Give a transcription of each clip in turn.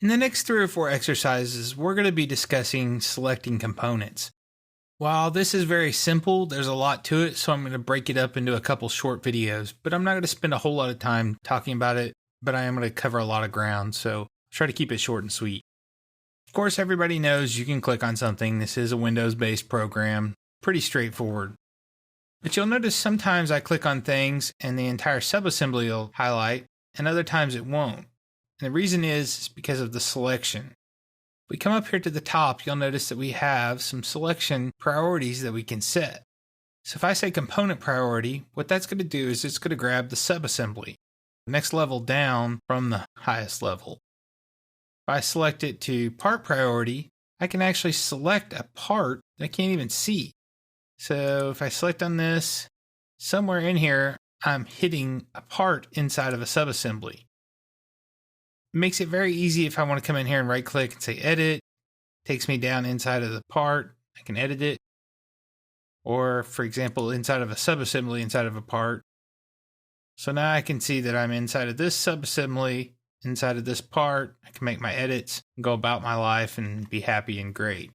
In the next 3 or 4 exercises, we're going to be discussing selecting components. While this is very simple, there's a lot to it, so I'm going to break it up into a couple short videos, but I'm not going to spend a whole lot of time talking about it, but I am going to cover a lot of ground, so try to keep it short and sweet. Of course, everybody knows you can click on something. This is a Windows-based program, pretty straightforward. But you'll notice sometimes I click on things and the entire subassembly will highlight, and other times it won't. And the reason is because of the selection. If we come up here to the top, you'll notice that we have some selection priorities that we can set. So if I say component priority, what that's going to do is it's going to grab the subassembly, the next level down from the highest level. If I select it to part priority, I can actually select a part that I can't even see. So if I select on this, somewhere in here, I'm hitting a part inside of a subassembly. It makes it very easy if I want to come in here and right click and say edit. Takes me down inside of the part. I can edit it. Or for example, inside of a subassembly inside of a part. So now I can see that I'm inside of this subassembly, inside of this part. I can make my edits, go about my life and be happy and great.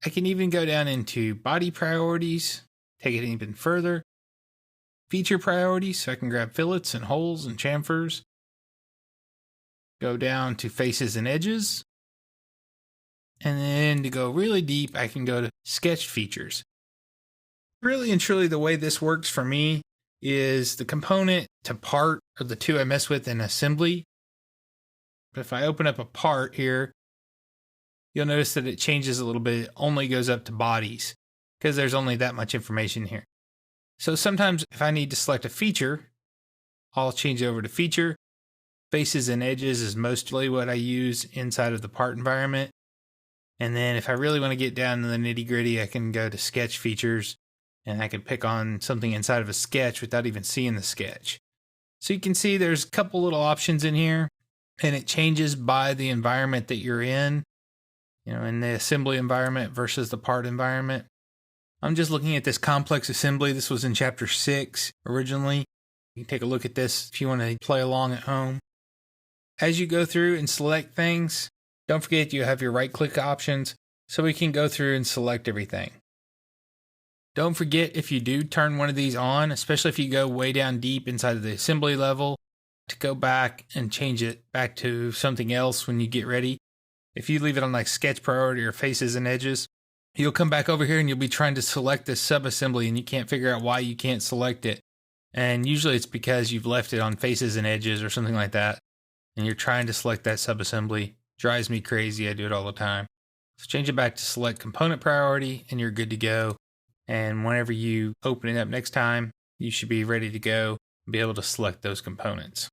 I can even go down into body priorities, take it even further. Feature priorities, so I can grab fillets and holes and chamfers. Go down to faces and edges. And then to go really deep, I can go to sketch features. Really and truly the way this works for me is the component to part are the two I mess with in assembly. But if I open up a part here, you'll notice that it changes a little bit. It only goes up to bodies because there's only that much information here. So sometimes if I need to select a feature, I'll change over to feature. Faces and edges is mostly what I use inside of the part environment. And then if I really want to get down to the nitty gritty, I can go to sketch features and I can pick on something inside of a sketch without even seeing the sketch. So you can see there's a couple little options in here and it changes by the environment that you're in. You know, in the assembly environment versus the part environment. I'm just looking at this complex assembly. This was in chapter 6 originally. You can take a look at this if you want to play along at home. As you go through and select things, don't forget you have your right click options so we can go through and select everything. Don't forget if you do turn one of these on, especially if you go way down deep inside of the assembly level, to go back and change it back to something else when you get ready. If you leave it on like sketch priority or faces and edges, you'll come back over here and you'll be trying to select this subassembly and you can't figure out why you can't select it. And usually it's because you've left it on faces and edges or something like that. And you're trying to select that subassembly. Drives me crazy. I do it all the time. So change it back to select component priority and you're good to go. And whenever you open it up next time, you should be ready to go and be able to select those components.